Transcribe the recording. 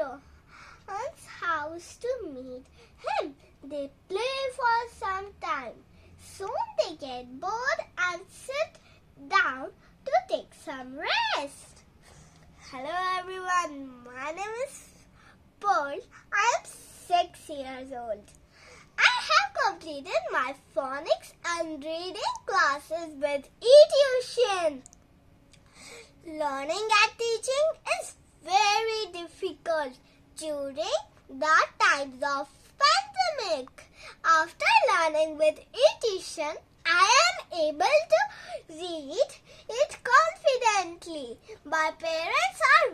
Rohan's house to meet him. They play for some time. Soon they get bored and sit down to take some rest. Hello everyone, my name is Paul. I am 6 years old. I have completed my phonics and reading classes with e-tuition. Learning and teaching is very difficult during the times of pandemic. After learning with e-tuition, I am able to read it confidently. My parents are